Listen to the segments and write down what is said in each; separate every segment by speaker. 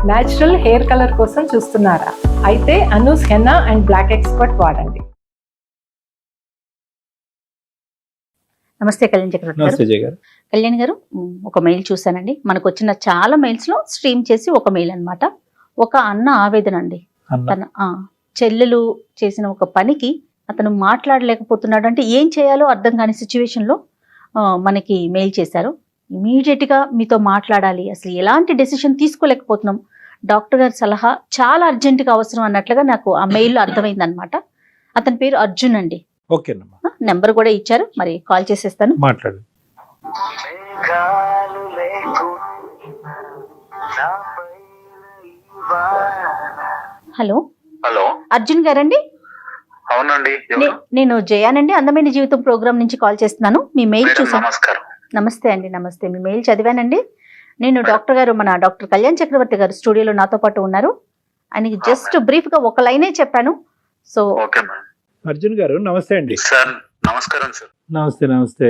Speaker 1: Natural hair colour కోసం చూస్తున్నారా? అయితే Anoos henna and black expert వాడండి.
Speaker 2: నమస్తే కళ్యాణ్ చక్రవర్తి గారు. కళ్యాణ్ గారు, ఒక మెయిల్ చూశానండి. మనకు వచ్చిన చాలా మెయిల్స్ లో స్ట్రీమ్ చేసి ఒక మెయిల్ అన్నమాట. ఒక అన్న ఆవేదన అండి. తన చెల్లెలు చేసిన ఒక పనికి అతను మాట్లాడలేకపోతున్నాడు, అంటే ఏం చేయాలో అర్థం కాని సిచ్యువేషన్ లో మనకి మెయిల్ చేశారు. ఇమీడియట్ గా మీతో మాట్లాడాలి, అసలు ఎలాంటి డెసిషన్ తీసుకోలేకపోతున్నాం, డాక్టర్ గారి సలహా చాలా అర్జెంటుగా అవసరం అన్నట్లుగా నాకు ఆ మెయిల్ అర్థమైంది అనమాట. అతని పేరు అర్జున్ అండి. నెంబర్ కూడా ఇచ్చారు, మరి కాల్ చేసేస్తాను, మాట్లాడు. హలో
Speaker 3: హలో,
Speaker 2: అర్జున్ గారండి?
Speaker 3: అవునండి,
Speaker 2: నేను జయానండి, అందమైన జీవితం ప్రోగ్రామ్ నుంచి కాల్ చేస్తున్నాను. మీ మెయిల్ చూసాను. నమస్తే అండి. నమస్తే, మీ మెయిల్ చదివానండి. నేను డాక్టర్ గారు, మన డాక్టర్ కళ్యాణ్ చక్రవర్తి గారు స్టూడియోలో నాతో పాటు ఉన్నారు. ఆయనకి జస్ట్ బ్రీఫ్ గా ఒక లైనే చెప్పాను. సో
Speaker 4: అర్జున్ గారు నమస్తే అండి.
Speaker 3: సార్ నమస్కారం సార్.
Speaker 4: నమస్తే నమస్తే.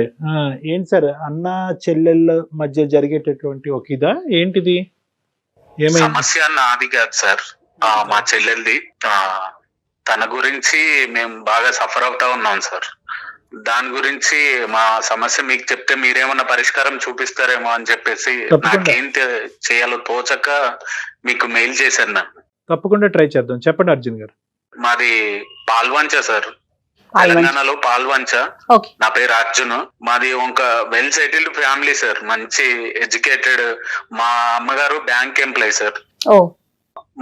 Speaker 4: ఏంటి సార్, అన్న చెల్లెళ్ళ మధ్య జరిగేటటువంటి ఒక ఇదా ఏంటిది? ఏమైంది?
Speaker 3: సమస్య నాది కాదు సార్, మా చెల్లెల్ది. తన గురించి మేము బాగా సఫర్ అవుతా ఉన్నాం సార్. దాని గురించి మా సమస్య మీకు చెప్తే మీరేమన్నా పరిష్కారం చూపిస్తారేమో అని చెప్పేసి నాకేం చేయాలో తోచక మీకు మెయిల్ చేశాను. నాకు
Speaker 4: తప్పకుండా ట్రై చేద్దాం. చెప్పండి అర్జున్ గారు.
Speaker 3: మాది పాల్వంచ సార్, తెలంగాణలో పాల్వంచ. నా పేరు అర్జున్. మాది ఒక వెల్ సెటిల్డ్ ఫ్యామిలీ సార్, మంచి ఎడ్యుకేటెడ్. మా అమ్మగారు బ్యాంక్ ఎంప్లాయ్ సార్.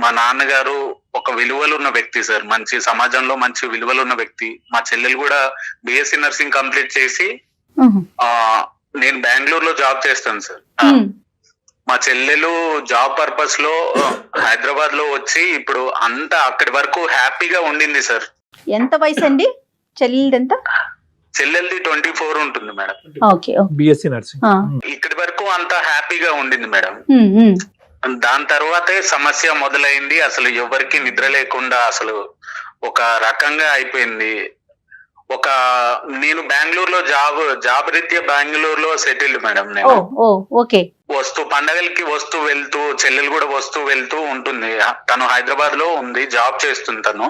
Speaker 3: మా నాన్నగారు ఒక విలువలు ఉన్న వ్యక్తి సార్, మంచి సమాజంలో మంచి విలువలు ఉన్న వ్యక్తి. మా చెల్లెలు కూడా బిఎస్సి నర్సింగ్ కంప్లీట్ చేసి నేను బెంగళూరులో జాబ్ చేస్తాను సార్. మా చెల్లెలు జాబ్ పర్పస్ లో హైదరాబాద్ లో వచ్చి ఇప్పుడు అంతా అక్కడి వరకు హ్యాపీగా ఉండింది సార్.
Speaker 2: ఎంత వయసు అండి చెల్లెలది? ఎంత?
Speaker 3: చెల్లెలది 24 ఉంటుంది మేడం.
Speaker 4: BSc nursing.
Speaker 3: ఇక్కడి వరకు అంతా హ్యాపీగా ఉండింది మేడం. దాని తర్వాతే సమస్య మొదలైంది. అసలు ఎవరికి నిద్ర లేకుండా అసలు ఒక రకంగా అయిపోయింది. నేను బెంగళూరులో జాబ్ రీత్యా బెంగళూరులో సెటిల్డ్ మేడం. నేను పండగలకి వస్తూ వెళ్తూ, చెల్లెలు కూడా వస్తూ వెళ్తూ ఉంటుంది. తను హైదరాబాద్ లో ఉంది, జాబ్ చేస్తుంది తను.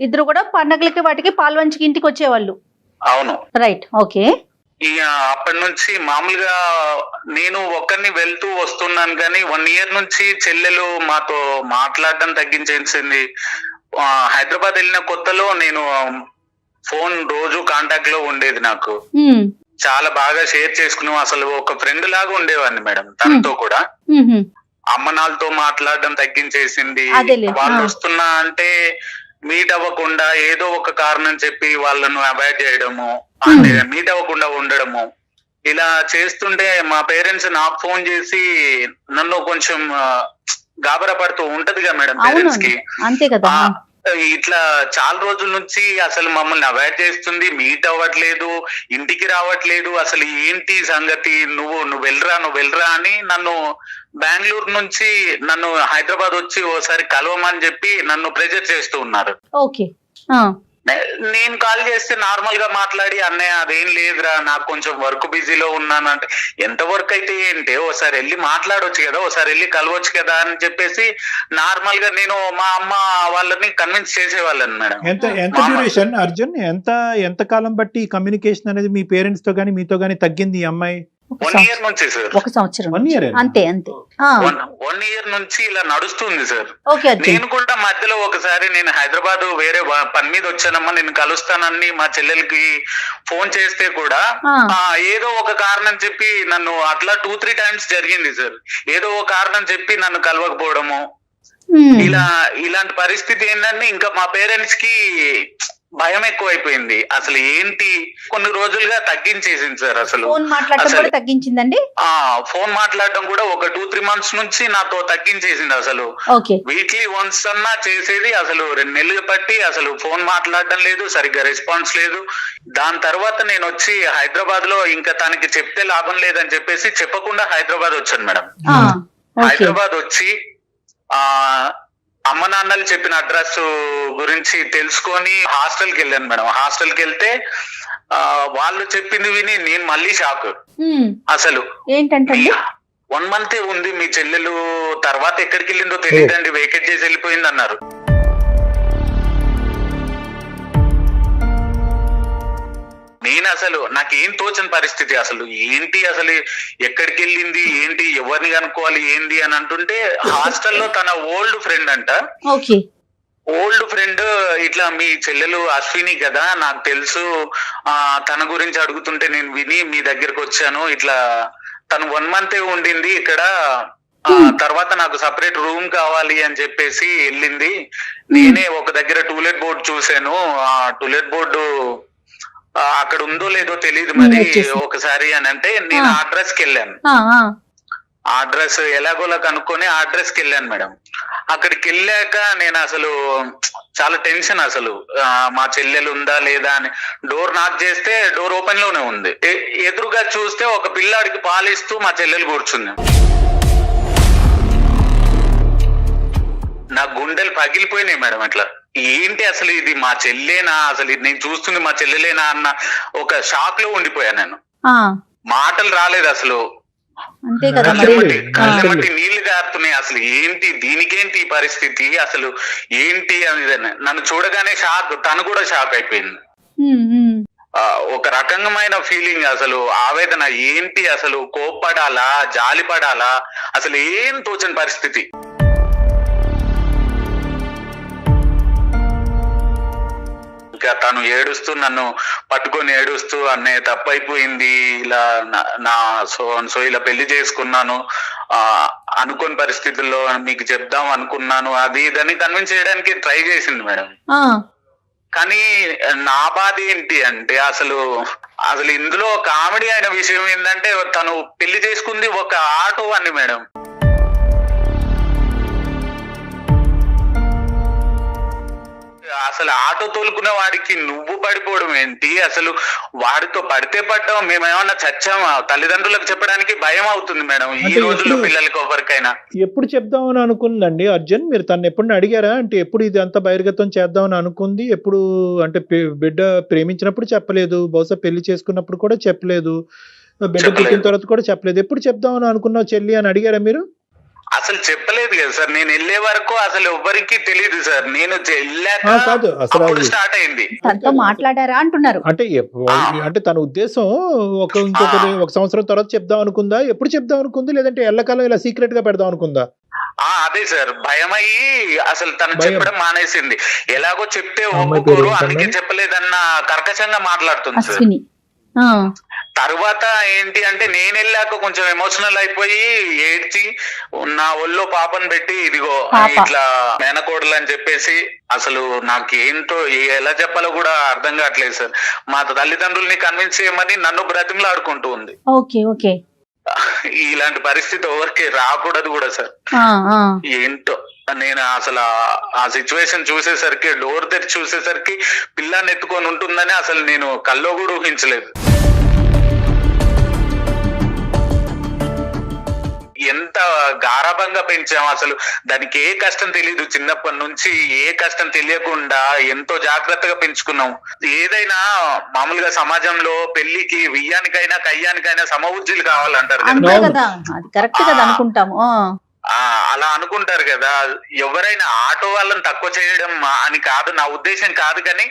Speaker 2: ఇద్దరు కూడా పండగలకి వాటికి పాల్వంచికి ఇంటికి వచ్చేవాళ్ళు.
Speaker 3: అవును,
Speaker 2: రైట్, ఓకే.
Speaker 3: ఇక అప్పటి నుంచి మామూలుగా నేను ఒక్కరిని వెళ్తూ వస్తున్నాను, కానీ 1 year నుంచి చెల్లెలు మాతో మాట్లాడడం తగ్గించేసింది. హైదరాబాద్ వెళ్ళిన కొత్తలో నేను ఫోన్ రోజు కాంటాక్ట్ లో ఉండేది. నాకు చాలా బాగా షేర్ చేసుకున్నాం. అసలు ఒక ఫ్రెండ్ లాగా ఉండేవాడిని మేడం తనతో కూడా. అమ్మనాలతో మాట్లాడడం తగ్గించేసింది. వాళ్ళు వస్తున్నా అంటే మీట్ అవ్వకుండా ఏదో ఒక కారణం చెప్పి వాళ్ళను అవాయిడ్ చేయడము, మీట్ అవ్వకుండా ఉండడము, ఇలా చేస్తుంటే మా పేరెంట్స్ నాకు ఫోన్ చేసి నన్ను కొంచెం గాబరా పడుతూ ఉంటదిగా మేడం పేరెంట్స్ కి.
Speaker 2: అంతే కదా,
Speaker 3: ఇట్లా చాలా రోజుల నుంచి అసలు మమ్మల్ని అవాయిడ్ చేస్తుంది, మీట్ అవ్వట్లేదు, ఇంటికి రావట్లేదు, అసలు ఏంటి సంగతి, నువ్వు వెళ్ళరా అని నన్ను బెంగళూరు నుంచి నన్ను హైదరాబాద్ వచ్చి ఓసారి కలవమని చెప్పి నన్ను ప్రెజర్ చేస్తూ ఉన్నారు.
Speaker 2: ఓకే.
Speaker 3: నేను కాల్ చేస్తే నార్మల్ గా మాట్లాడి, అన్నయ్య అదేం లేదురా, నాకు కొంచెం వర్క్ బిజీలో ఉన్నాను అంటే, ఎంత వర్క్ అయితే ఏంటి, ఓసారి వెళ్ళి మాట్లాడవచ్చు కదా, ఓసారి వెళ్ళి కలవచ్చు కదా అని చెప్పేసి నార్మల్ గా నేను మా అమ్మ వాళ్ళని కన్విన్స్ చేసేవాళ్ళని మేడం.
Speaker 4: ఎంత డ్యూరేషన్ అర్జున్, ఎంత కాలం బట్టి కమ్యూనికేషన్ అనేది మీ పేరెంట్స్ తో గానీ మీతో గానీ తగ్గింది ఈ అమ్మాయి?
Speaker 3: 1 year నుంచి సార్.
Speaker 2: 1 సంవత్సరం. అంతే.
Speaker 3: 1 year నుంచి ఇలా నడుస్తుంది సార్. నేను కూడా మధ్యలో ఒకసారి నేను హైదరాబాద్ వేరే పని మీద వచ్చానమ్మా, నేను కలుస్తానని మా చెల్లెలకి ఫోన్ చేస్తే కూడా ఏదో ఒక కారణం చెప్పి నన్ను అట్లా 2-3 times జరిగింది సార్. ఏదో ఒక కారణం చెప్పి నన్ను కలవకపోవడము, ఇలాంటి పరిస్థితి ఏంటంటే ఇంకా మా పేరెంట్స్ కి భయం ఎక్కువైపోయింది. అసలు ఏంటి, కొన్ని రోజులుగా తగ్గించేసింది సార్. అసలు
Speaker 2: ఫోన్ మాట్లాడడం తగ్గించిందండి.
Speaker 3: ఫోన్ మాట్లాడడం కూడా ఒక 2-3 months నుంచి నాతో తగ్గించేసింది. అసలు వీక్లీ వన్స్ అన్నా చేసేది, అసలు 2 నెలలు బట్టి అసలు ఫోన్ మాట్లాడడం లేదు, సరిగ్గా రెస్పాన్స్ లేదు. దాని తర్వాత నేను వచ్చి హైదరాబాద్ లో ఇంకా తనకి చెప్తే లాభం లేదని చెప్పేసి చెప్పకుండా హైదరాబాద్ వచ్చాను మేడం. హైదరాబాద్ వచ్చి అమ్మ నాన్నలు చెప్పిన అడ్రస్ గురించి తెలుసుకొని హాస్టల్కి వెళ్ళాను మేడం. హాస్టల్కి వెళ్తే వాళ్ళు చెప్పింది విని నేను మళ్ళీ షాక్. అసలు
Speaker 2: ఏంటంటే
Speaker 3: 1 month ఉంది మీ చెల్లెలు, తర్వాత ఎక్కడికి వెళ్ళిందో తెలియదండి, వేకెట్ చేసి వెళ్ళిపోయింది అన్నారు. నేను అసలు నాకేం తోచని పరిస్థితి, అసలు ఏంటి, అసలు ఎక్కడికి వెళ్ళింది ఏంటి, ఎవరిని కనుక్కోవాలి ఏంది అని అంటుంటే హాస్టల్లో తన ఓల్డ్ ఫ్రెండ్ అంట,
Speaker 2: ఓకే
Speaker 3: ఓల్డ్ ఫ్రెండ్ ఇట్లా మీ చెల్లెలు అశ్విని కదా నాకు తెలుసు, తన గురించి అడుగుతుంటే నేను విని మీ దగ్గరకు వచ్చాను, ఇట్లా తను 1 month ఉండింది ఇక్కడ, తర్వాత నాకు సపరేట్ రూమ్ కావాలి అని చెప్పేసి వెళ్ళింది. నేనే ఒక దగ్గర టూలెట్ బోర్డు చూసాను, ఆ టూలెట్ బోర్డు అక్కడ ఉందో లేదో తెలియదు మరి ఒకసారి అని అంటే నేను ఆ అడ్రస్ కి వెళ్ళాను. ఆ అడ్రస్ ఎలాగోలా కనుక్కొని ఆ అడ్రస్ కి వెళ్ళాను మేడం. అక్కడికి వెళ్ళాక నేను అసలు చాలా టెన్షన్, అసలు మా చెల్లెలు ఉందా లేదా అని డోర్ నాక్ చేస్తే డోర్ ఓపెన్ లోనే ఉంది. ఎదురుగా చూస్తే ఒక పిల్లాడికి పాలిస్తూ మా చెల్లెలు కూర్చుంది. నా గుండెలు పగిలిపోయినాయి మేడం. అట్లా ఏంటి అసలు ఇది మా చెల్లేనా, అసలు ఇది నేను చూస్తుంది మా చెల్లెలేనా అన్న ఒక షాక్ లో ఉండిపోయా నేను. మాటలు రాలేదు అసలు,
Speaker 2: అంతే కదా,
Speaker 3: కళ్ళమట్టి నీళ్లు గారుతున్నాయి. అసలు ఏంటి, దీనికేంటి ఈ పరిస్థితి, అసలు ఏంటి అని నన్ను చూడగానే షాక్, తను కూడా షాక్ అయిపోయింది. ఒక రకమైన ఫీలింగ్, అసలు ఆవేదన, ఏంటి అసలు కోప్పడాలా జాలి పడాలా అసలు ఏం తోచని పరిస్థితి. ఇంకా తను ఏడుస్తూ నన్ను పట్టుకొని ఏడుస్తూ అన్నయ్య తప్పైపోయింది, ఇలా నా సో ఇలా పెళ్లి చేసుకున్నాను, అనుకోని పరిస్థితుల్లో మీకు చెప్దాం అనుకున్నాను, అది ఇదని కన్విన్స్ చేయడానికి ట్రై చేసింది మేడం. కానీ నా బాధ ఏంటి అంటే అసలు ఇందులో కామెడీ అయిన విషయం ఏంటంటే తను పెళ్లి చేసుకుంది ఒక ఆటో అని మేడం. అసలు ఆటో తోలుకునే వాడికి నువ్వు పడిపోవడం ఏంటి, అసలు వాడితో పడితే పడ్డాం, మేమేమన్నా చచ్చామా, తల్లిదండ్రులకు చెప్పడానికి భయం అవుతుంది మేడం ఈ రోజుల్లో పిల్లలకి ఎవరికైనా.
Speaker 4: ఎప్పుడు చెప్దామని అనుకుందండి అర్జున్, మీరు తను ఎప్పుడు అడిగారా అంటే ఎప్పుడు ఇది అంత బహిర్గతం చేద్దామని అనుకుంది, ఎప్పుడు అంటే బిడ్డ ప్రేమించినప్పుడు చెప్పలేదు, బహుశా పెళ్లి చేసుకున్నప్పుడు కూడా చెప్పలేదు, బిడ్డ పుట్టిన తర్వాత కూడా చెప్పలేదు, ఎప్పుడు చెప్దామని అనుకున్నావు చెల్లి అని అడిగారా మీరు?
Speaker 3: అసలు చెప్పలేదు కదా సార్, నేను వెళ్ళే వరకు అసలు ఎవ్వరికి తెలియదు సార్, నేను
Speaker 4: కాదు అసలు
Speaker 3: స్టార్ట్ అయింది.
Speaker 2: తనతో మాట్లాడారా అంటున్నారు.
Speaker 4: అంటే తన ఉద్దేశం ఒక సంవత్సరం తర్వాత చెప్దాం అనుకుందా, ఎప్పుడు చెప్దాం అనుకుంది, లేదంటే ఎల్లకాలం ఇలా సీక్రెట్ గా పెడదాం అనుకుందా?
Speaker 3: అదే సార్, భయం అయ్యి అసలు తను చెప్పడం మానేసింది, ఎలాగో చెప్తే ఒప్పుకోరు అందుకే చెప్పలేదన్న కర్కశంగా మాట్లాడుతుంది సార్. తర్వాత ఏంటి అంటే నేను వెళ్ళాక కొంచెం ఎమోషనల్ అయిపోయి ఏడ్చి నా ఒళ్ళో పాపను పెట్టి ఇదిగో ఇట్లా మేనకోడలు అని చెప్పేసి, అసలు నాకు ఏంటో ఎలా చెప్పాలో కూడా అర్థం కావట్లేదు సార్. మా తల్లిదండ్రుల్ని కన్విన్స్ చేయమని నన్ను బ్రతిమలాడుకుంటూ ఉంది. ఇలాంటి పరిస్థితి ఎవరికి రాకూడదు కూడా సార్. ఏంటో నేను అసలు ఆ సిచ్యువేషన్ చూసేసరికి, డోర్ తెరిచి చూసేసరికి పిల్లాన్ని ఎత్తుకొని ఉంటుందని అసలు నేను కల్లో కూడా ఊహించలేదు. ఎంత గారాబంగా పెంచాం, అసలు దానికి ఏ కష్టం తెలియదు, చిన్నప్పటి నుంచి ఏ కష్టం తెలియకుండా ఎంతో జాగ్రత్తగా పెంచుకున్నాం. ఏదైనా మామూలుగా సమాజంలో పెళ్లికి వియ్యానికైనా కయ్యానికైనా సమవుజ్జులు కావాలంటారు
Speaker 2: అనుకుంటాము.
Speaker 3: అలా అనుకుంటారు కదా, ఎవరైనా ఆటో వాళ్ళని తక్కువ చేయడం అని కాదు నా ఉద్దేశం కాదు, కానీ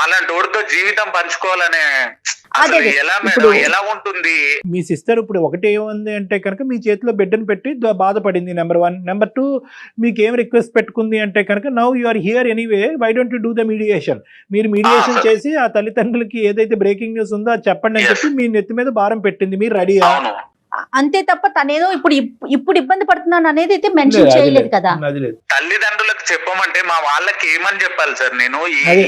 Speaker 3: అలాంటి వాడితో జీవితం పంచుకోవాలనే ఎలా ఉంటుంది.
Speaker 4: మీ సిస్టర్ ఇప్పుడు ఒకటి ఏముంది అంటే కనుక మీ చేతిలో బిడ్డను పెట్టి బాధపడింది, నెంబర్ 1. నెంబర్ 2, మీకు ఏం రిక్వెస్ట్ పెట్టుకుంది అంటే కనుక now you are here anyway, why don't you do the mediation, మీరు మీడియేషన్ చేసి ఆ తల్లిదండ్రులకి ఏదైతే బ్రేకింగ్ న్యూస్ ఉందో అది చెప్పండి అని చెప్పి మీ నెత్తి మీద భారం పెట్టింది. మీరు రెడీయా?
Speaker 2: అంతే తప్ప తనేదో ఇప్పుడు ఇబ్బంది పడుతున్నాను అనేది అయితే మెన్షన్ చేయలేదు కదా.
Speaker 3: తల్లిదండ్రులకు చెప్పమంటే మా వాళ్ళకి ఏమని చెప్పాలి సార్, నేను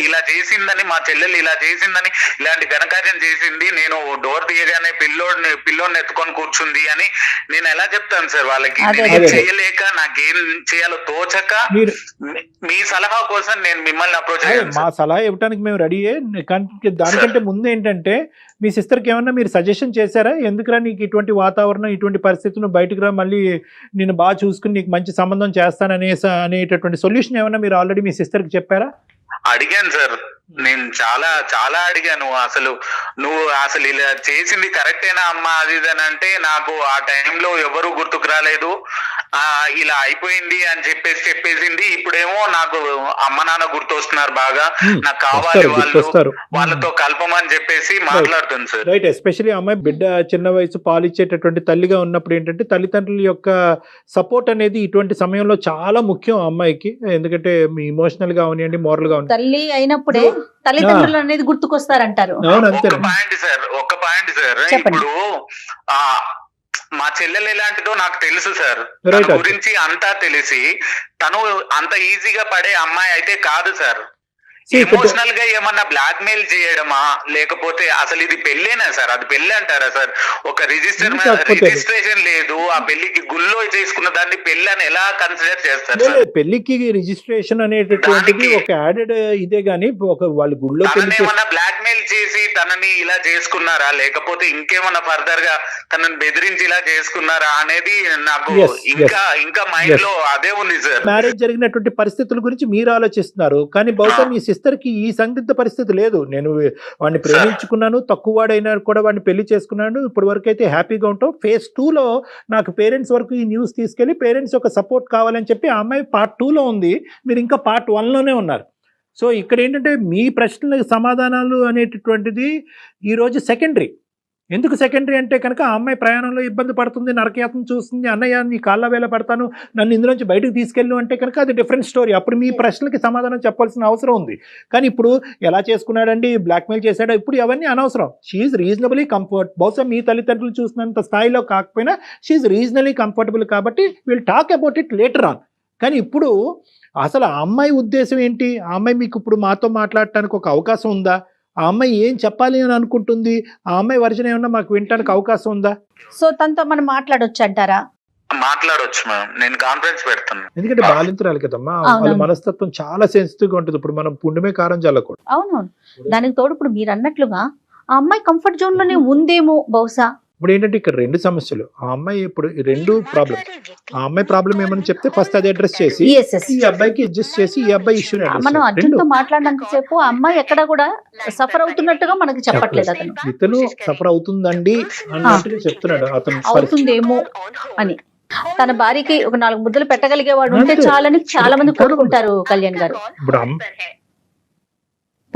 Speaker 3: ఇలా చేసిందని, మా చెల్లెలు ఇలా చేసిందని, ఇలాంటి ఘనకార్యం చేసింది, నేను డోర్ తీయగానే పిల్లోడిని ఎత్తుకొని కూర్చుంది అని నేను ఎలా చెప్తాను సార్ వాళ్ళకి? చేయలేక నాకేం చేయాలో తోచక మీ సలహా కోసం నేను మిమ్మల్ని అప్రోచ్ అయ్యాను.
Speaker 4: మా సలహా ఇవ్వడానికి మేము రెడీయే, దానికంటే ముందు ఏంటంటే మీ సిస్టర్కి ఏమన్నా మీరు సజెషన్ చేశారా? ఎందుకురా నీకు ఇటువంటి వాతావరణం, ఇటువంటి పరిస్థితులు, బయటకు రా, మళ్ళీ నేను బాగా చూసుకుని నీకు మంచి సంబంధం చేస్తాననేటటువంటి సొల్యూషన్ ఏమన్నా మీరు ఆల్రెడీ మీ సిస్టర్కి చెప్పారా?
Speaker 3: అడిగాను సార్, నేను చాలా చాలా అడిగాను, అసలు నువ్వు అసలు ఇలా చేసింది కరెక్టేనా అమ్మా అది ఇది అని అంటే నాకు ఆ టైంలో ఎవరు గుర్తుకు రాలేదు, ఇలా అయిపోయింది అని చెప్పేసింది. ఇప్పుడేమో నాకు అమ్మ నాన్న గుర్తొస్తున్నారు బాగా, నాకు కావాలి వాళ్ళతో కలపమని చెప్పేసి మాట్లాడుతుంది సార్.
Speaker 4: రైట్. ఎస్పెషల్లీ అమ్మాయి బిడ్డ చిన్న వయసు పాలిచ్చేటటువంటి తల్లిగా ఉన్నప్పుడు ఏంటంటే తల్లిదండ్రుల యొక్క సపోర్ట్ అనేది ఇటువంటి సమయంలో చాలా ముఖ్యం అమ్మాయికి. ఎందుకంటే మీ ఇమోషనల్ గా అవనివ్వండి, మోరల్ గా అవనివ్వండి,
Speaker 2: తల్లి అయినప్పుడే తల్లిదండ్రులు అనేది గుర్తుకొస్తారంటారు.
Speaker 3: ఒక పాయింట్ సార్ ఇప్పుడు మా చెల్లెలు ఎలాంటిదో నాకు తెలుసు సార్, తన గురించి అంతా తెలిసి తను అంత ఈజీగా పడే అమ్మాయి అయితే కాదు సార్. ఎమోషనల్ గా ఏమన్నా బ్లాక్ మెయిల్ చేయడమా లేకపోతే అసలు ఇది పెళ్ళేనా సార్? అది పెళ్లి అంటారా సార్? ఒక రిజిస్ట్రేషన్ లేదు, ఆ పెళ్లికి గుళ్ళో చేసుకున్న దాన్ని పెళ్లి అని ఎలా కన్సిడర్ చేస్తారు సార్?
Speaker 4: పెళ్లికి రిజిస్ట్రేషన్ అనేటటువంటిది ఒక యాడెడ్ ఇదే గానీ ఒక వాళ్ళు గుళ్ళో
Speaker 3: ఏమన్నా బ్లాక్ మెయిల్ చేసి తనని ఇలా చేసుకున్నారా లేకపోతే ఇంకేమన్నా ఫర్దర్ గా తనని బెదిరించి ఇలా చేసుకున్నారా అనేది నాకు ఇంకా మైండ్ లో అదే ఉంది సార్.
Speaker 4: మ్యారేజ్ జరిగినటువంటి పరిస్థితుల గురించి మీరు ఆలోచిస్తున్నారు, కానీ బహుశా మీ సిస్టర్ కి ఈ సందిగ్ధ పరిస్థితి లేదు. నేను వాడిని ప్రేమించుకున్నాను, తక్కువ వాడైనా కూడా వాడిని పెళ్లి చేసుకున్నాను, ఇప్పటి వరకు అయితే హ్యాపీగా ఉంటాం. phase 2లో నాకు పేరెంట్స్ వరకు ఈ న్యూస్ తీసుకెళ్లి పేరెంట్స్ ఒక సపోర్ట్ కావాలని చెప్పి ఆ అమ్మాయి part 2లో ఉంది, మీరు ఇంకా part 1లోనే ఉన్నారు. సో ఇక్కడ ఏంటంటే మీ ప్రశ్నలకు సమాధానాలు అనేటటువంటిది ఈరోజు సెకండరీ. ఎందుకు సెకండరీ అంటే కనుక ఆ అమ్మాయి ప్రయాణంలో ఇబ్బంది పడుతుంది, నరకయాత్ర చూస్తుంది, అన్నయ్య నీ కాళ్ళ వేళ పడతాను, నన్ను ఇందులోంచి బయటకు తీసుకెళ్ళు అంటే కనుక అది డిఫరెంట్ స్టోరీ. అప్పుడు మీ ప్రశ్నలకి సమాధానం చెప్పాల్సిన అవసరం ఉంది. కానీ ఇప్పుడు ఎలా చేసుకున్నాడండి, బ్లాక్మెయిల్ చేశాడో, ఇప్పుడు అవన్నీ అనవసరం. She's reasonably comfort. బహుశా మీ తల్లిదండ్రులు చూసినంత స్థాయిలో కాకపోయినా షీఈ్ రీజనబుల్లీ కంఫర్టబుల్ కాబట్టి will talk about it later on. కానీ ఇప్పుడు అసలు ఆ అమ్మాయి ఉద్దేశం ఏంటి? ఆ అమ్మాయి మీకు ఇప్పుడు మాతో మాట్లాడటానికి ఒక అవకాశం ఉందా? ఆ అమ్మాయి ఏం చెప్పాలి అని అనుకుంటుంది? ఆ అమ్మాయి వర్జన్ ఏమన్నా మాకు వినడానికి అవకాశం ఉందా?
Speaker 2: సో తనతో మనం మాట్లాడొచ్చు అంటారా?
Speaker 3: మాట్లాడొచ్చు మ్యామ్, నేను కాన్ఫరెన్స్ పెడతాను.
Speaker 4: ఎందుకంటే బాలింతరాలు కదమ్మా, వాళ్ళ మనస్తత్వం చాలా సెన్సిటివ్ గా ఉంటుంది. ఇప్పుడు మనం పుండుమే కారం చల్లకూడదు.
Speaker 2: అవునవును. దానికి తోడు ఇప్పుడు మీరు అన్నట్లుగా ఆ అమ్మాయి కంఫర్ట్ జోన్ లోనే ఉందేమో బహుశా.
Speaker 4: ఇప్పుడు ఏంటంటే ఇక్కడ రెండు సమస్యలు. ఆ అమ్మాయి ఇప్పుడు రెండు ప్రాబ్లమ్స్. ఆ అమ్మాయి ప్రాబ్లం ఏమని చెప్తే ఫస్ట్ అది అడ్రస్ చేసి ఈ అబ్బాయికి అడ్జస్ట్ చేసి ఈ అబ్బాయి ఇష్యూ
Speaker 2: మనం అర్జున్ తో మాట్లాడినంత సేపు ఆ అమ్మాయి ఎక్కడ కూడా సఫర్ అవుతున్నట్టుగా మనకి చెప్పట్లేదు. అతను
Speaker 4: ఇతను సఫర్ అవుతుందండి అన్నట్టుగా చెప్తున్నాడు. అతను
Speaker 2: అవుతుందేమో అని. తన భార్యకి ఒక 4 ముద్దలు పెట్టగలిగేవాడు ఉంటే చాలని చాలా మంది కోరుకుంటారు కళ్యాణ్ గారు.
Speaker 4: ఇప్పుడు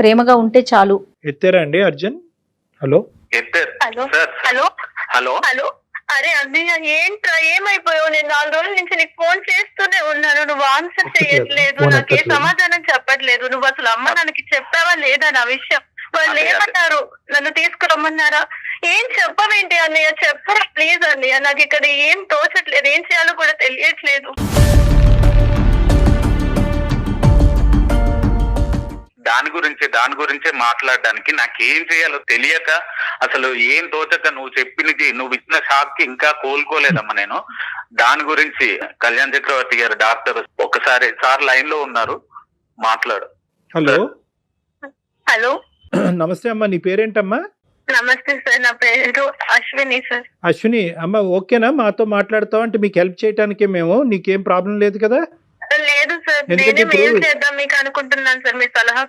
Speaker 2: ప్రేమగా ఉంటే చాలు.
Speaker 4: ఎత్తారా అండి Arjun? Hello
Speaker 3: hello hello
Speaker 5: hello. అరే అన్నయ్య ఏంట్రా, ఏమైపోయావు? నేను 4 రోజుల నుంచి నీకు ఫోన్ చేస్తూనే ఉన్నాను, నువ్వు ఆన్సర్ చేయట్లేదు, నాకు ఏ సమాధానం చెప్పట్లేదు. నువ్వు అసలు అమ్మ నాన్నకి చెప్పావా లేదా నా విషయం? వాళ్ళు ఏమన్నారు? నన్ను తీసుకురమ్మన్నారా? ఏం చెప్పవేంటి అన్నయ్య? చెప్పరా ప్లీజ్ అన్నయ్య, నాకు ఇక్కడ ఏం తోచట్లేదు, ఏం చేయాలో కూడా తెలియట్లేదు.
Speaker 3: దాని గురించే మాట్లాడడానికి నాకేం చేయాలో తెలియక అసలు ఏం తోచక నువ్వు ఇచ్చిన షాక్ కి ఇంకా కోలుకోలేదమ్మా నేను. దాని గురించి కళ్యాణ్ చక్రవర్తి గారు డాక్టర్ ఒకసారి సార్ లైన్ లో ఉన్నారు, మాట్లాడు.
Speaker 4: హలో
Speaker 5: హలో
Speaker 4: నమస్తే అమ్మా, నీ పేరేంటమ్మా?
Speaker 5: నమస్తే సార్, నా పేరు అశ్విని సార్.
Speaker 4: అశ్విని అమ్మ, ఓకేనా మాతో మాట్లాడతావు? అంటే మీకు హెల్ప్ చేయడానికే మేము, నీకేం ప్రాబ్లం లేదు కదా?
Speaker 5: లేదు సార్, నేనే మెయిల్ చేద్దాం మీకు అనుకుంటున్నాను సార్, మీ సలహా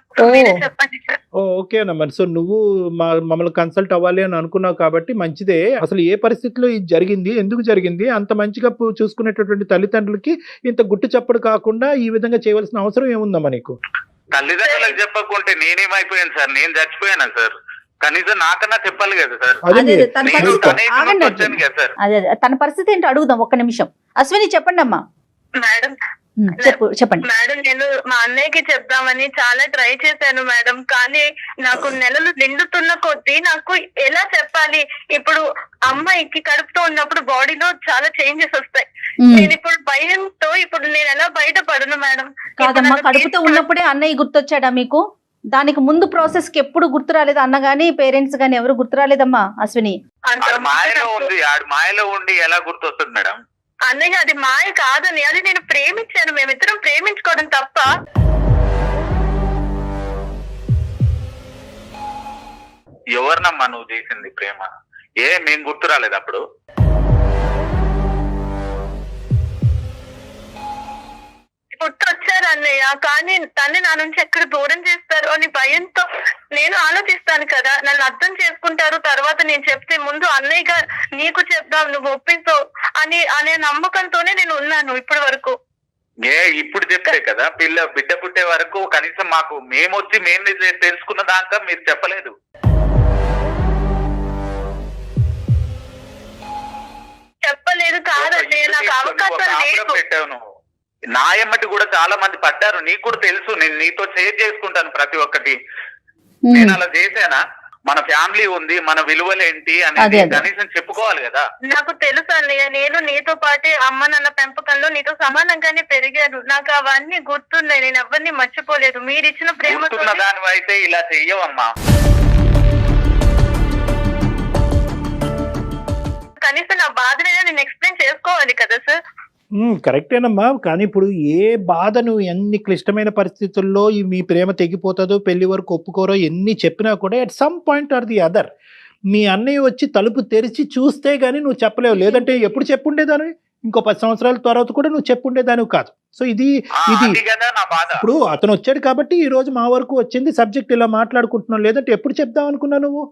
Speaker 5: చెప్పండి సార్.
Speaker 4: ఓకే అన్న. సో నువ్వు మమ్మల్ని కన్సల్ట్ అవ్వాలి అని అనుకున్నావు కాబట్టి మంచిదే. అసలు ఏ పరిస్థితిలో ఇది జరిగింది, ఎందుకు జరిగింది? అంత మంచిగా చూసుకునేటటువంటి తల్లిదండ్రులకి ఇంత గుట్టు చప్పుడు కాకుండా ఈ విధంగా చేయవలసిన అవసరం ఏముందమ్మా నీకు?
Speaker 3: తల్లిదండ్రులకు చెప్పకుంటే నేనేమైపోయాను సార్? నేను చచ్చిపోయానా సార్? కనీసం నాకన్నా చెప్పాలి కదా సార్.
Speaker 2: అదే తన పరిస్థితి ఏంటో అడుగుదాం. ఒక్క నిమిషం. అశ్విని చెప్పండి అమ్మా.
Speaker 5: మేడం
Speaker 2: చెప్పండి
Speaker 5: మేడం, నేను మా అన్నయ్యకి చెప్దామని చాలా ట్రై చేశాను మేడం, కానీ నాకు నెలలు నిండుతున్న కొద్దీ నాకు ఎలా చెప్పాలి? ఇప్పుడు అమ్మాయికి కడుపుతో ఉన్నప్పుడు బాడీలో చాలా చేంజెస్ వస్తాయి. నేను ఇప్పుడు భయంతో ఇప్పుడు నేను ఎలా బయటపడను మేడం?
Speaker 2: కాదమ్మా, కడుపుతో ఉన్నప్పుడే అన్నయ్య గుర్తొచ్చాడా మీకు? దానికి ముందు ప్రాసెస్ కి ఎప్పుడు గుర్తు రాలేదు? అన్న గానీ పేరెంట్స్ గానీ ఎవరు గుర్తు రాలేదమ్మా అశ్విని?
Speaker 3: మాయలో ఉండి ఎలా గుర్తొస్తుంది మేడం?
Speaker 5: అన్నయ్య అది మాయ కాదని, అది నేను ప్రేమించాను, మేమిద్దరం ప్రేమించుకోవడం తప్ప.
Speaker 3: ఎవరినమ్మా నువ్వు చేసింది ప్రేమ? మేము గుర్తు రాలేదు అప్పుడు?
Speaker 5: గుర్తొచ్చారు అన్నయ్య, కానీ తన్ని నా నుంచి ఎక్కడ దూరం చేస్తారు అని భయంతో నేను ఆలోచిస్తాను కదా. నన్ను అర్థం చేసుకుంటారు, తర్వాత నేను చెప్తే ముందు అన్నయ్యగా నీకు చెప్దాం, నువ్వు ఒప్పిస్తావు అనే నమ్మకంతోనే నేను ఉన్నాను ఇప్పటి వరకు.
Speaker 3: ఇప్పుడు చెప్తే కదా బిడ్డ పుట్టే వరకు కనీసం మాకు మేము తెలుసుకున్న దాకా మీరు చెప్పలేదు.
Speaker 5: చెప్పలేదు కాదండి, నాకు అవకాశం లేదు.
Speaker 3: పెట్టాను నా ఎమ్మటి కూడా చాలా మంది పడ్డారు, నీకు కూడా తెలుసు. నేను నీతో షేర్ చేసుకుంటాను ప్రతి ఒక్కటి. నేను అలా చేశానా? మన ఫ్యామిలీ ఉంది, మన విలువలేంటి అనేది కనీసం చెప్పుకోవాలి కదా.
Speaker 5: నాకు తెలుసు అన్నయ్య, నేను నీతో పాటే అమ్మ నాన్న పెంపకంలో నీతో సమానంగానే పెరిగాను. నాకు అవన్నీ గుర్తున్నాయి, నేను ఎవరిని మర్చిపోలేదు. మీరు ఇచ్చిన ప్రేమ
Speaker 3: దాని అయితే ఇలా చెయ్యవమ్మా.
Speaker 5: కనీసం నా బాధనైనా నేను ఎక్స్ప్లెయిన్ చేసుకోవాలి కదా సార్.
Speaker 4: కరెక్టేనమ్మా, కానీ ఇప్పుడు ఏ బాధ నువ్వు ఎన్ని క్లిష్టమైన పరిస్థితుల్లో మీ ప్రేమ తెగిపోతుందో, పెళ్లి వరకు ఒప్పుకోరో ఎన్ని చెప్పినా కూడా at some point or the other మీ అన్నయ్య వచ్చి తలుపు తెరిచి చూస్తే గానీ నువ్వు చెప్పలేవు. లేదంటే ఎప్పుడు చెప్పుండేదానివి, ఇంకో 10 సంవత్సరాల తర్వాత కూడా నువ్వు చెప్పుండేదానివి కాదు. సో ఇది ఇప్పుడు అతను వచ్చాడు కాబట్టి ఈ రోజు మా వరకు వచ్చింది, సబ్జెక్ట్ ఇలా మాట్లాడుకుంటున్నావు. లేదంటే ఎప్పుడు చెప్దాం అనుకున్నావు నువ్వు?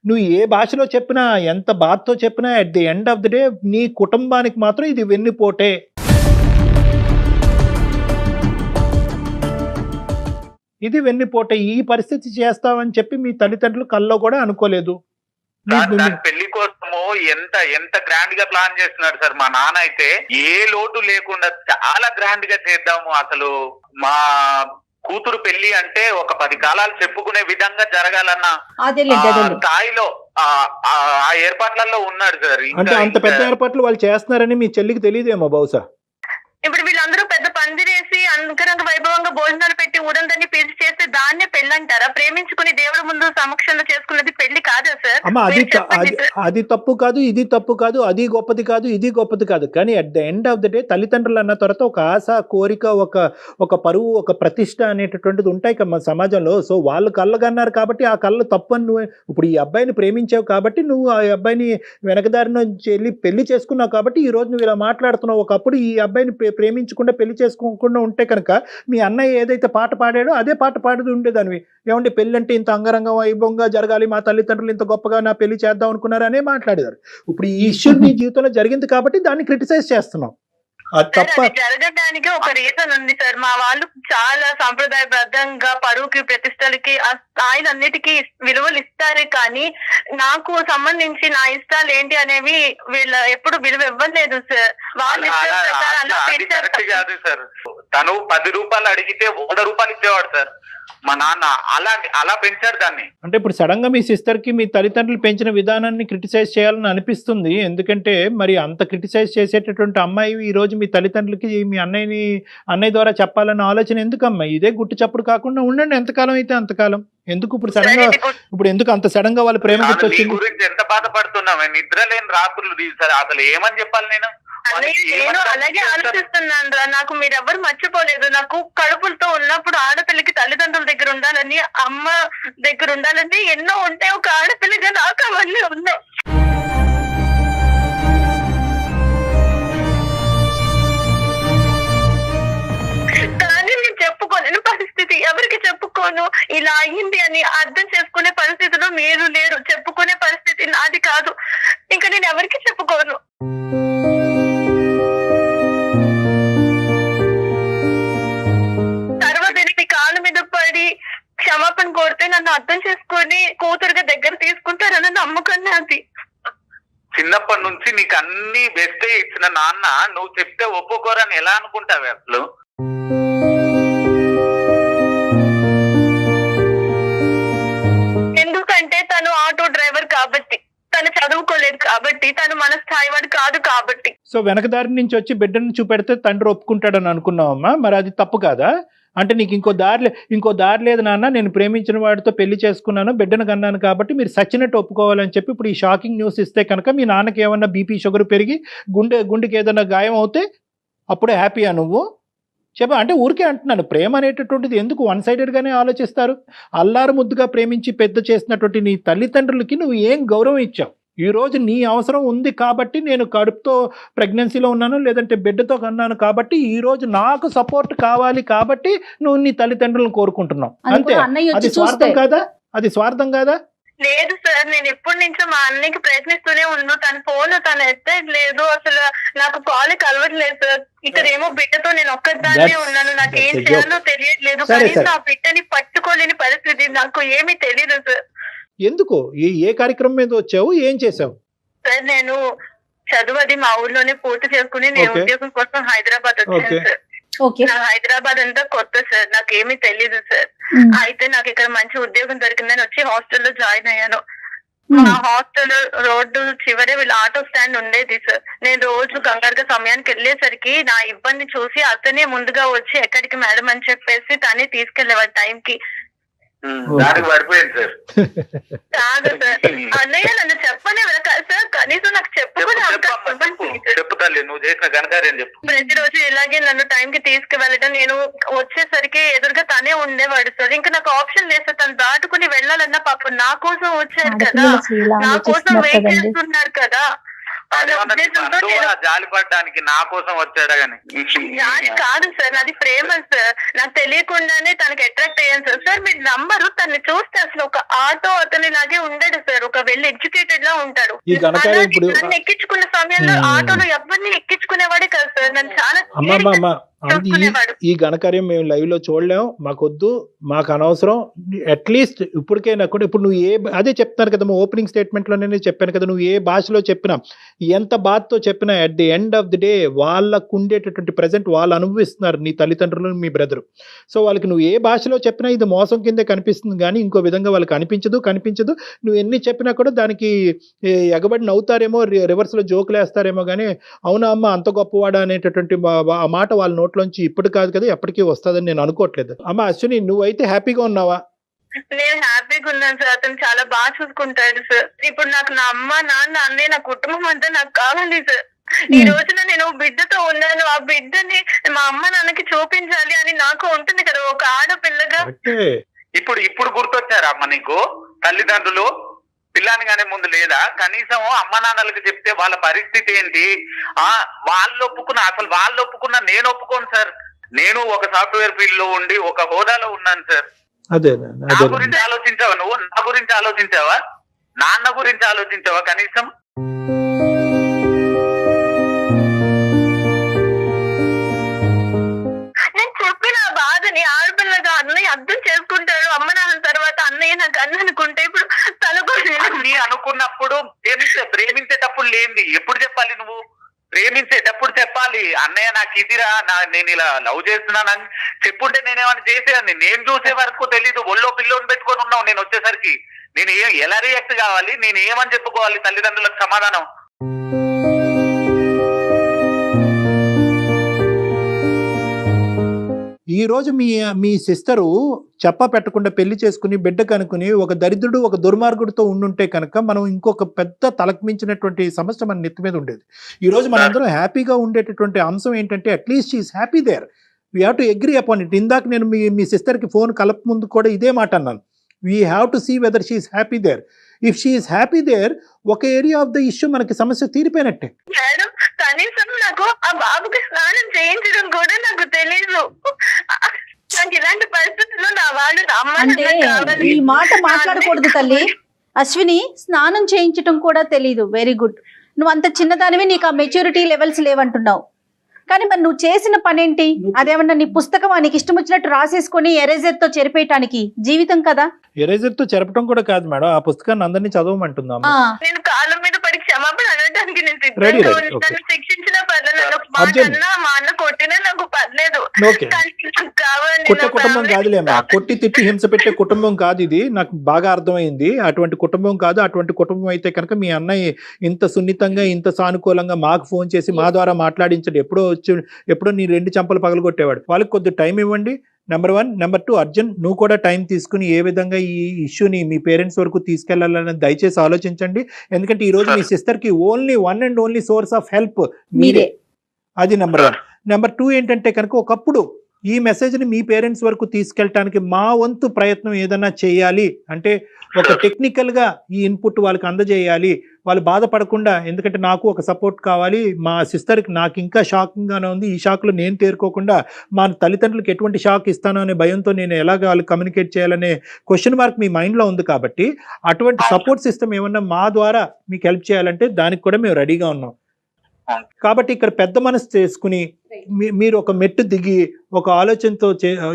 Speaker 4: నువ్వు ఏ భాషలో చెప్పినా, ఎంత బాధతో చెప్పినా, at the end of the day నీ కుటుంబానికి మాత్రం ఇది వెన్నుపోటే. ఇది వెన్నుపోటే. ఈ పరిస్థితి చేస్తావని చెప్పి మీ తల్లిదండ్రులు కల్లో కూడా అనుకోలేదు.
Speaker 3: పెళ్లి కోసము ఎంత గ్రాండ్ గా ప్లాన్ చేస్తున్నాడు సార్ మా నాన్న. అయితే ఏ లోటు లేకుండా చాలా గ్రాండ్ గా చేద్దాము, అసలు మా కూతురు పెళ్లి అంటే ఒక 10 కాలాలు చెప్పుకునే విధంగా జరగాలన్న స్థాయిలో ఆ ఏర్పాట్లలో ఉన్నాడు సార్.
Speaker 4: అంటే అంత పెద్ద ఏర్పాట్లు వాళ్ళు చేస్తున్నారని మీ చెల్లికి తెలియదేమో బహుశా.
Speaker 5: ఇప్పుడు వీళ్ళందరూ పెద్ద పందిరేసి అంగరంగ వైభవంగా భోజనాలు పెట్టి ఊరందరినీ పిలిచి చేస్తే దాన్నే పెళ్లి అంటారా? ప్రేమించుకుని దేవుడి ముందు సమక్షంలో చేసుకున్నది పెళ్లి కాదా సార్?
Speaker 4: అమ్మా అది తప్పు కాదు, ఇది తప్పు కాదు, అది గొప్పది కాదు, ఇది గొప్పది కాదు. కానీ at the end of the day తల్లిదండ్రులు అన్న తర్వాత ఒక ఆశ, కోరిక, ఒక పరువు, ఒక ప్రతిష్ట అనేటటువంటిది ఉంటాయి కదా సమాజంలో. సో వాళ్ళు కళ్ళగన్నారు కాబట్టి ఆ కళ్ళు తప్పు అని నువ్వు ఇప్పుడు ఈ అబ్బాయిని ప్రేమించావు కాబట్టి నువ్వు ఆ అబ్బాయిని వెనకదారి నుంచి వెళ్ళి పెళ్లి చేసుకున్నావు కాబట్టి ఈ రోజు నువ్వు ఇలా మాట్లాడుతున్నావు. ఒకప్పుడు ఈ అబ్బాయిని ప్రేమించకుండా పెళ్లి చేసుకోకుండా ఉంటే కనుక మీ అన్నయ్య ఏదైతే పాట పాడాడో అదే పాట పాడుతూ ఉండేదానివి. ఏమంటే పెళ్లి అంటే ఇంత అంగరంగ వైభవంగా జరగాలి, మా తల్లిదండ్రులు ఇంత గొప్పగా నా పెళ్లి చేద్దాం అనుకున్నారు అనే మాట్లాడేదారు. ఇప్పుడు ఈ ఇష్యూ నీ జీవితంలో జరిగింది కాబట్టి దాన్ని క్రిటిసైజ్ చేస్తున్నావు.
Speaker 5: జరగడానికి ఒక రీజన్ ఉంది సార్. మా వాళ్ళు చాలా సాంప్రదాయబద్ధంగా పరువుకి, ప్రతిష్టలకి, ఆ స్థాయిలన్నిటికీ విలువలు ఇస్తారే కానీ నాకు సంబంధించి నా ఇష్టాలు ఏంటి అనేవి వీళ్ళ ఎప్పుడు విలువ ఇవ్వలేదు సార్. వాళ్ళు
Speaker 3: కాదు సార్, తను 10 రూపాయలు అడిగితే 100 రూపాయలు ఇచ్చేవాడు సార్ మా నాన్న. అలా పెంచాడు దాన్ని.
Speaker 4: అంటే ఇప్పుడు సడన్ గా మీ సిస్టర్ కి మీ తల్లిదండ్రులు పెంచిన విధానాన్ని క్రిటిసైజ్ చేయాలని అనిపిస్తుంది. ఎందుకంటే మరి అంత క్రిటిసైజ్ చేసేటటువంటి అమ్మాయి ఈ రోజు మీ తల్లిదండ్రులకి మీ అన్నయ్య ద్వారా చెప్పాలన్న ఆలోచన ఎందుకు అమ్మాయి? ఇదే గుట్టు చప్పుడు కాకుండా ఉండండి, ఎంతకాలం అయితే అంతకాలం. ఎందుకు ఇప్పుడు సడన్ గా ఎందుకు అంత సడన్ గా వాళ్ళ ప్రేమ గుర్తొచ్చింది?
Speaker 3: గురించి ఎంత బాధపడుతున్నావు? నిద్ర లేని రాత్రులు అసలు ఏమని చెప్పాలి నేను?
Speaker 5: నేను అలాగే ఆలోచిస్తున్నాను రా. నాకు మీరెవ్వరు మర్చిపోలేదు. నాకు కడుపులతో ఉన్నప్పుడు ఆడపిల్లకి తల్లిదండ్రుల దగ్గర ఉండాలని, అమ్మ దగ్గర ఉండాలని ఎన్నో ఉంటాయి. ఒక ఆడపిల్లగా నాకు అవన్నీ ఉన్నాయి. కానీ నేను చెప్పుకోలేని పరిస్థితి, ఎవరికి చెప్పుకోను. ఇలా అయ్యింది అని అర్థం చేసుకునే పరిస్థితిలో మీరు లేరు. చెప్పుకునే పరిస్థితి నాది కాదు. ఇంకా నేను ఎవరికి చెప్పుకోను. క్షమాపణ కోరితే నన్ను అర్థం చేసుకొని కూతురుగా దగ్గర తీసుకుంటారన్న నమ్మకం నాది.
Speaker 3: చిన్నప్పటి నుంచి నీకు అన్ని బెస్ట్ ఇచ్చిన నాన్న నువ్వు చెప్తే ఒప్పుకోరని ఎలా అనుకుంటావు అసలు?
Speaker 5: ఎందుకంటే తను ఆటో డ్రైవర్ కాబట్టి, తను చదువుకోలేదు కాబట్టి, తను మన స్థాయి వాడు కాదు కాబట్టి.
Speaker 4: సో వెనకదారి నుంచి వచ్చి బిడ్డను చూపెడితే తండ్రి ఒప్పుకుంటాడని అనుకున్నావమ్మా, మరి అది తప్పు కాదా? అంటే నీకు ఇంకో దారి లేదు నాన్న, నేను ప్రేమించిన వాడితో పెళ్లి చేసుకున్నాను, బిడ్డను కన్నాను కాబట్టి మీరు సచ్చినట్టు ఒప్పుకోవాలని చెప్పి ఇప్పుడు ఈ షాకింగ్ న్యూస్ ఇస్తే కనుక మీ నాన్నకి ఏమన్నా బీపీ షుగర్ పెరిగి గుండెకి ఏదైనా గాయం అవుతే అప్పుడే హ్యాపీయా నువ్వు? అంటే ఊరికే అంటున్నాను, ప్రేమ అనేటటువంటిది ఎందుకు వన్ సైడెడ్గానే ఆలోచిస్తారు? అల్లారు ముద్దుగా ప్రేమించి పెద్ద చేసినటువంటి నీ తల్లిదండ్రులకి నువ్వు ఏం గౌరవం ఇచ్చావు? ఈ రోజు నీ అవసరం ఉంది కాబట్టి నేను కడుపుతో ప్రెగ్నెన్సీలో ఉన్నాను, లేదంటే బిడ్డతో కన్నాను కాబట్టి ఈ రోజు నాకు సపోర్ట్ కావాలి కాబట్టి నువ్వు నీ తల్లిదండ్రులను కోరుకుంటున్నావు.
Speaker 2: అది
Speaker 4: అంతే.
Speaker 2: కూడా అన్నయ్య
Speaker 4: అది
Speaker 2: వచ్చి చూస్తే
Speaker 4: స్వార్థం కాదా? అది స్వార్థం కాదా?
Speaker 5: లేదు సార్, నేను ఎప్పటి నుంచో మా అన్నకి ప్రయత్నిస్తూనే ఉన్నాను. తన ఫోన్ తను ఎత్తలేదు, అసలు నాకు కాల్ కలవట్లేదు సార్. ఇక్కడ ఏమో బిడ్డతో నేను ఒక్కదాన్నే ఉన్నాను, నాకు ఏం
Speaker 4: that's a
Speaker 5: చేయాలో తెలియట్లేదు.
Speaker 4: సరే,
Speaker 5: కనీసం
Speaker 4: సరే.
Speaker 5: ఆ బిడ్డని పట్టుకోలేని పరిస్థితి, నాకు ఏమీ తెలియదు సార్.
Speaker 4: ఎందుకు ఏ కార్యక్రమం మీద వచ్చావు, ఏం చేసావు?
Speaker 5: సార్ నేను చదువు అది మా ఊర్లోనే పూర్తి చేసుకుని నేను
Speaker 4: Okay.
Speaker 5: ఉద్యోగం కోసం హైదరాబాద్ వచ్చాను
Speaker 4: Okay.
Speaker 5: సార్.
Speaker 2: ఓకే.
Speaker 5: నా హైదరాబాద్ అంతా కొత్త సార్, నాకు ఏమీ తెలీదు సార్. అయితే నాకు ఇక్కడ మంచి ఉద్యోగం దొరికిందని వచ్చి హాస్టల్లో జాయిన్ అయ్యాను. మా హాస్టల్ రోడ్డు చివరే వీళ్ళ ఆటో స్టాండ్ ఉండేది సార్. నేను రోజు కంగారుగా సమయానికి వెళ్ళేసరికి నా ఇబ్బంది చూసి అతనే ముందుగా వచ్చి ఎక్కడికి మేడం అని చెప్పేసి తనే తీసుకెళ్లేవాడు టైంకి.
Speaker 3: దానికి పడిపోయింది సార్.
Speaker 5: కాదు సార్, అన్నయ్య నన్ను చెప్పనే సార్, కనీసం నాకు చెప్పుకునే అవకాశం ఇవ్వండి సార్.
Speaker 3: చెప్పు తల్లి, నువ్వు చేసిన ఘనకార్యం చెప్పు.
Speaker 5: ప్రతిరోజు ఇలాగే నన్ను టైంకి తీసుకువెళ్ళడం, నేను వచ్చేసరికి ఎదురుగా తనే ఉండేవాడు సార్. ఇంకా నాకు ఆప్షన్ లేదు సార్, తను దాటుకుని వెళ్ళాలన్నా పాపం నా కోసం వచ్చారు కదా,
Speaker 2: ఆడపిల్లలు అసలు ఇలా
Speaker 5: నా కోసం
Speaker 2: ఆలోచిస్తున్నారు
Speaker 5: వెయిట్
Speaker 2: కదండి.
Speaker 5: చేస్తున్నారు కదా అనే ఉద్దేశంతో నేను
Speaker 3: జాలి పడడానికి నా కోసం వచ్చాడా గాని.
Speaker 5: అది కాదు సార్, నాది ప్రేమ సార్. నాకు తెలియకుండానే తనకి అట్రాక్ట్ అయ్యాను సార్. సార్ మీరు నంబరు, తనని చూస్తే అసలు ఒక ఆటో అతని లాగే ఉండడు సార్, ఒక వెల్ ఎడ్యుకేటెడ్ లా ఉంటాడు.
Speaker 4: ఈ ఘనకార్యం
Speaker 5: అలాగే
Speaker 4: ఇప్పుడు
Speaker 5: నన్ను ఎక్కించుకున్న సమయంలో ఆటోలో ఎవరిని ఎక్కించుకునేవాడే కదా సార్, నన్ను చాలా
Speaker 4: అమ్మమ్మ
Speaker 5: చూసుకునేవాడు.
Speaker 4: ఈ ఘనకార్యం మేము లైవ్ లో చూడలేము, మాకొద్దు, మాకు అనవసరం. అట్లీస్ట్ ఇప్పటికైనా కూడా, ఇప్పుడు నువ్వు అదే చెప్తున్నారు కదా, ఓపెనింగ్ స్టేట్మెంట్ లోనే చెప్పాను కదా, నువ్వు ఏ భాషలో చెప్పినా, ఎంత బాధతో చెప్పినా, at the end of the day వాళ్ళకు ఉండేటటువంటి ప్రజెంట్ వాళ్ళు అనుభవిస్తున్నారు, నీ తల్లిదండ్రులు, మీ బ్రదరు. సో వాళ్ళకి నువ్వు ఏ భాషలో చెప్పినా ఇది మోసం కిందే కనిపిస్తుంది, కానీ ఇంకో విధంగా వాళ్ళకి కనిపించదు. నువ్వు ఎన్ని చెప్పినా కూడా దానికి ఎగబడి నవ్వుతారేమో, రివర్స్ లో జోకులు వేస్తారేమో, కానీ అవునా అమ్మ అంత గొప్పవాడా అనేటటువంటి ఆ మాట వాళ్ళ నోట్లోంచి ఇప్పుడు కాదు కదా ఎప్పటికీ వస్తుందని నేను అనుకోవట్లేదు. అమ్మ అశ్విని, నువ్వైతే హ్యాపీగా ఉన్నావా?
Speaker 5: నేను హ్యాపీగా ఉన్నాను సార్, అతను చాలా బాగా చూసుకుంటాడు సార్. ఇప్పుడు నాకు నా అమ్మ, నాన్న, అన్నయ్య, నా కుటుంబం అంతా నాకు కావాలి సార్. ఈ రోజున నేను బిడ్డతో ఉన్నాను, ఆ బిడ్డని మా అమ్మ నాన్నకి చూపించాలి అని నాకు ఉంటుంది కదా ఒక ఆడపిల్లగా.
Speaker 3: ఇప్పుడు గుర్తొచ్చారా అమ్మ నీకు తల్లిదండ్రులు? పిల్లాని కానీ ముందు లేదా? కనీసం అమ్మ నాన్నలకు చెప్తే వాళ్ళ పరిస్థితి ఏంటి? వాళ్ళు ఒప్పుకున్నా నేను ఒప్పుకోను సార్. నేను ఒక సాఫ్ట్వేర్ ఫీల్డ్ లో ఉండి ఒక హోదాలో ఉన్నాను సార్.
Speaker 4: అదే
Speaker 3: నా గురించి ఆలోచించావా నువ్వు? నా గురించి ఆలోచించావా? నాన్న గురించి ఆలోచించావా కనీసం?
Speaker 5: నేను చెప్పిన బాధని ఆడపిల్లగా అన్నయ్య అర్థం చేసుకుంటాడు. అమ్మ నాన్న తర్వాత అన్నయ్య నాకు అన్న అనుకుంటే ఇప్పుడు తనకు
Speaker 3: అన్ని అనుకున్నప్పుడు ప్రేమించేటప్పుడు లేనిది ఎప్పుడు చెప్పాలి? నువ్వు ప్రేమించేటప్పుడు చెప్పాలి, అన్నయ్య నాకు ఇదిరా, నేను ఇలా లవ్ చేస్తున్నానని చెప్పుంటే నేనేమన్నా చేసేదాన్ని. నేను చూసే వరకు తెలీదు, ఒళ్ళో పిల్లోని పెట్టుకొని ఉన్నావు. నేను వచ్చేసరికి నేను ఎలా రియాక్ట్ కావాలి, నేను ఏమని చెప్పుకోవాలి తల్లిదండ్రులకు సమాధానం?
Speaker 4: ఈ రోజు మీ సిస్టరు చెప్ప పెట్టకుండా పెళ్లి చేసుకుని బిడ్డ కనుకుని ఒక దరిద్రుడు, ఒక దుర్మార్గుడితో ఉండుంటే కనుక మనం ఇంకొక పెద్ద తలకు మించినటువంటి సమస్య మన నెత్తి మీద ఉండేది. ఈ రోజు మనందరం హ్యాపీగా ఉండేటటువంటి అంశం ఏంటంటే at least she's happy there. We have to agree upon it. ఇందాక నేను మీ సిస్టర్కి ఫోన్ కలప ముందు కూడా ఇదే మాట అన్నాను. We have to see whether she's happy there. If she's happy there, ఒక ఏరియా ఆఫ్ ద ఇష్యూ మనకి సమస్య తీరిపోయినట్టే.
Speaker 5: మేడం కనీసం నాకు ఆ బాబుకి స్నానం చేయించడం కూడా నాకు తెలీదు. నాకు ఇలాంటి పరిస్థితుల్లో నా వాళ్ళు నా అమ్మ
Speaker 2: అంటే
Speaker 5: నాన్న కావాలి.
Speaker 2: ఈ మాట మాట్లాడకూడదు తల్లి. అశ్విని, స్నానం చేయించడం కూడా తెలీదు. Very good. నువ్వు అంత చిన్నదానివి, నీకు ఆ మెచ్యూరిటీ లెవెల్స్ లేవంటున్నావు. కానీ మరి నువ్వు చేసిన పనేంటి? అదేమన్నా నీ పుస్తకం నీకు ఇష్టం వచ్చినట్టు రాసేసుకొని ఎరేజర్ తో చెరిపేయటానికి జీవితం కదా?
Speaker 4: ఎరేజర్ తో చెరపడం కూడా కాదు మేడం, ఆ పుస్తకాన్ని అందరినీ చదవమంటుందా?
Speaker 5: నేను కాళ్ళ మీద పడి క్షమాపణ అనడానికి నేను
Speaker 4: Ready,
Speaker 5: సిద్ధంగా
Speaker 4: ready,
Speaker 5: ఉన్నాను.
Speaker 4: okay.
Speaker 5: శిక్షించినా పర్లేదు, నన్ను ఒక మాట
Speaker 4: అర్జున్.
Speaker 5: అన్నా, మా అన్న కొట్టినా నాకు పర్లేదు.
Speaker 4: ఓకే.
Speaker 5: కానీ నాకు కావాలి,
Speaker 4: కొట్టే
Speaker 5: నా
Speaker 4: కుటుంబం
Speaker 5: family
Speaker 4: కాదులేమ్మా, కొట్టి తిట్టి హింస పెట్టే కుటుంబం కాదు ఇది. నాకు బాగా అర్థమైంది. అటువంటి కుటుంబం కాదు. అటువంటి కుటుంబం అయితే కనుక మీ అన్నయ్య ఇంత సున్నితంగా, ఇంత సానుకూలంగా మాకు ఫోన్ చేసి మా ద్వారా మాట్లాడించడు. ఎప్పుడో నీ 2 చెంపలు పగలగొట్టేవాడు. వాళ్ళకి కొద్ది టైం ఇవ్వండి, నెంబర్ 1. నెంబర్ 2, అర్జున్ నువ్వు కూడా టైం తీసుకుని ఏ విధంగా ఈ ఇష్యూని మీ పేరెంట్స్ వరకు తీసుకెళ్లాలని దయచేసి ఆలోచించండి. ఎందుకంటే ఈ రోజు మీ సిస్టర్కి only 1 and only source of help మీరే. అది నెంబర్ 1. నెంబర్ 2 ఏంటంటే కనుక ఒకప్పుడు ఈ మెసేజ్ని మీ పేరెంట్స్ వరకు తీసుకెళ్ళటానికి మా వంతు ప్రయత్నం ఏదైనా చేయాలి అంటే ఒక టెక్నికల్గా ఈ ఇన్పుట్ వాళ్ళకి అందజేయాలి, వాళ్ళు బాధపడకుండా. ఎందుకంటే నాకు ఒక సపోర్ట్ కావాలి, మా సిస్టర్కి నాకు ఇంకా షాకింగ్గానే ఉంది, ఈ షాక్లో నేను తేరుకోకుండా మా తల్లిదండ్రులకు ఎటువంటి షాక్ ఇస్తానో అనే భయంతో నేను ఎలాగ వాళ్ళు కమ్యూనికేట్ చేయాలనే క్వశ్చన్ మార్క్ మీ మైండ్లో ఉంది. కాబట్టి అటువంటి సపోర్ట్ సిస్టమ్ ఏమన్నా మా ద్వారా మీకు హెల్ప్ చేయాలంటే దానికి కూడా మేము రెడీగా ఉన్నాం. కాబట్టి ఇక్కడ పెద్ద మనసు చేసుకుని మీరు ఒక మెట్టు దిగి ఒక ఆలోచనతో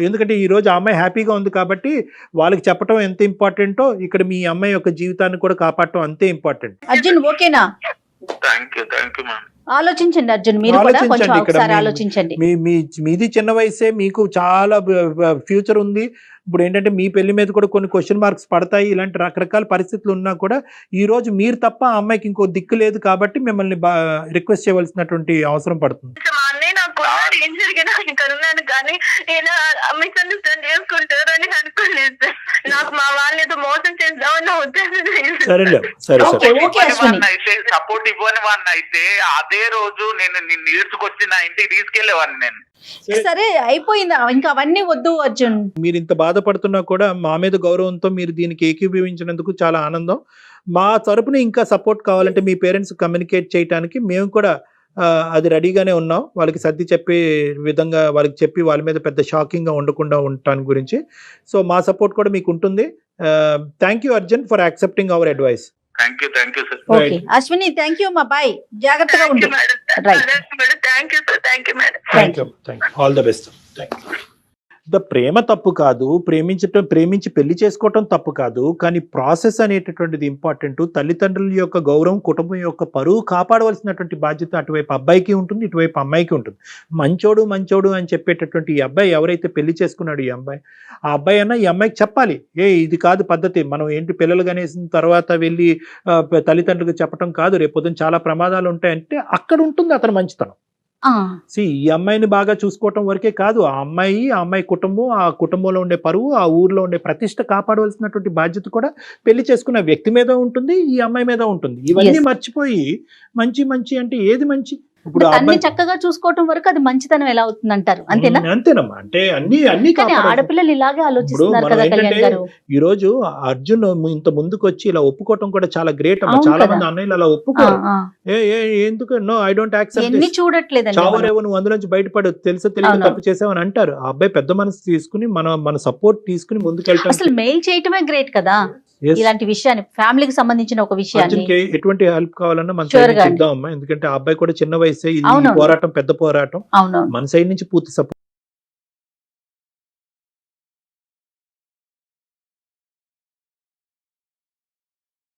Speaker 4: ఎందుకంటే ఈరోజు ఆ అమ్మాయి హ్యాపీగా ఉంది కాబట్టి వాళ్ళకి చెప్పడం ఎంత ఇంపార్టెంటో ఇక్కడ మీ అమ్మాయి యొక్క జీవితాన్ని కూడా కాపాడటం అంతే ఇంపార్టెంట్.
Speaker 2: అర్జున్ ఓకేనా?
Speaker 3: Thank you ma'am.
Speaker 2: ఆలోచించండి అర్జున్, మీరు కూడా కొంచెం ఒకసారి ఆలోచించండి.
Speaker 4: మీది చిన్న వయసే, మీకు చాలా ఫ్యూచర్ ఉంది. ఇప్పుడు ఏంటంటే మీ పెళ్లి మీద కూడా కొన్ని క్వశ్చన్ మార్క్స్ పడతాయి. ఇలాంటి రకరకాల పరిస్థితులు ఉన్నా కూడా ఈ రోజు మీరు తప్ప ఆ అమ్మాయికి ఇంకో దిక్కు లేదు కాబట్టి మిమ్మల్ని రిక్వెస్ట్ చేయవలసినటువంటి అవసరం పడుతుంది.
Speaker 5: మా అన్నయ్య నాకు ఏం జరిగినా ఇక్కడ ఉన్నాను కానీ ఇలా మిస్అండర్స్టాండ్ చేసుకుంటారని అనుకోలేదు సార్. నాకు మా వాళ్ళు ఏదో మోసం చేద్దామని ఉద్దేశం.
Speaker 4: సరేలే, సరే
Speaker 3: అయితే సపోర్ట్ ఇవ్వని వాడిని అయితే అదే రోజు నేను నిన్ను ఈడ్చుకొచ్చి నా ఇంటికి తీసుకెళ్లేవాడిని నేను.
Speaker 2: సరే అయిపోయిందా, ఇంకా అవన్నీ వద్దు అర్జున్.
Speaker 4: మీరు ఇంత బాధపడుతున్నా కూడా మా మీద గౌరవంతో మీరు దీనికి ఏకీభవించినందుకు చాలా ఆనందం. మా తరపున ఇంకా సపోర్ట్ కావాలంటే మీ పేరెంట్స్ కమ్యూనికేట్ చేయడానికి మేము కూడా అది రెడీగానే ఉన్నాం. వాళ్ళకి సర్ది చెప్పే విధంగా వాళ్ళకి చెప్పి వాళ్ళ మీద పెద్ద షాకింగ్గా ఉండకుండా ఉండటానికి గురించి. సో మా సపోర్ట్ కూడా మీకు ఉంటుంది. Thank you Arjun for accepting our advice.
Speaker 3: Thank you sir.
Speaker 2: Okay Ashwini, thank you. మా బాయ్, జాగ్రత్తగా ఉండు. Right,
Speaker 5: thank you sir. Thank you madam.
Speaker 2: Thank you.
Speaker 4: All the best. ప్రేమ తప్పు కాదు, ప్రేమించి పెళ్లి చేసుకోవటం తప్పు కాదు, కానీ ప్రాసెస్ అనేటటువంటిది ఇంపార్టెంట్. తల్లిదండ్రుల యొక్క గౌరవం, కుటుంబం యొక్క పరువు కాపాడవలసినటువంటి బాధ్యత అటువైపు అబ్బాయికి ఉంటుంది, ఇటువైపు అమ్మాయికి ఉంటుంది. మంచోడు అని చెప్పేటటువంటి ఈ అబ్బాయి ఎవరైతే పెళ్లి చేసుకున్నాడు ఈ అబ్బాయి, ఆ అబ్బాయి అన్న ఈ అమ్మాయికి చెప్పాలి, ఇది కాదు పద్ధతి, మనం ఏంటి పిల్లలు కనేసిన తర్వాత వెళ్ళి తల్లిదండ్రులకు చెప్పడం కాదు, రేపొద్దున చాలా ప్రమాదాలు ఉంటాయంటే అక్కడ ఉంటుంది అతను మంచితనం. ఈ అమ్మాయిని బాగా చూసుకోవటం వరకే కాదు, ఆ అమ్మాయి కుటుంబం, ఆ కుటుంబంలో ఉండే పరువు, ఆ ఊర్లో ఉండే ప్రతిష్ట కాపాడవలసినటువంటి బాధ్యత కూడా పెళ్లి చేసుకున్న వ్యక్తి మీద ఉంటుంది, ఈ అమ్మాయి మీద ఉంటుంది. ఇవన్నీ మర్చిపోయి మంచి అంటే ఏది మంచి? ఇప్పుడు
Speaker 2: అన్ని చక్కగా చూసుకోవటం వరకు అది మంచితనం ఎలా అవుతుంది అంటారు, అంతేనా?
Speaker 4: అంతేనమ్మా. అంటే అన్ని
Speaker 2: ఆడపిల్లలు ఇలాగే ఆలోచిస్తున్నారు కదా కళ్యాణ్ గారు.
Speaker 4: ఈ రోజు అర్జున్ ఇంత ముందుకు వచ్చి ఇలా ఒప్పుకోవటం కూడా చాలా గ్రేట్ అమ్మా. చాలా మంది అన్నయ్యలు అలా ఒప్పుకోరు. ఎందుకు నో ఐ డోంట్ యాక్సెప్ట్,
Speaker 2: చూడట్లేదు
Speaker 4: చావరేవో నువ్వు అందులోంచి బయటపడు, తెలుసో తెలియదు తప్పు చేసావని అంటారు. ఆ అబ్బాయి పెద్ద మనసు తీసుకుని మన సపోర్ట్ తీసుకుని ముందుకెళ్తాం.
Speaker 2: అసలు మెయిల్ చేయటమే గ్రేట్ కదా ఇలాంటి విషయాన్ని, ఫ్యామిలీకి సంబంధించిన ఒక విషయాన్ని.
Speaker 4: ఎటువంటి హెల్ప్ కావాలన్నా మన సైడ్ నుంచి ఇద్దాం అమ్మా. ఎందుకంటే ఆ అబ్బాయి కూడా చిన్న వయసే, ఇది పోరాటం పెద్ద పోరాటం. మన సైడ్ నుంచి పూర్తి సపోర్ట్.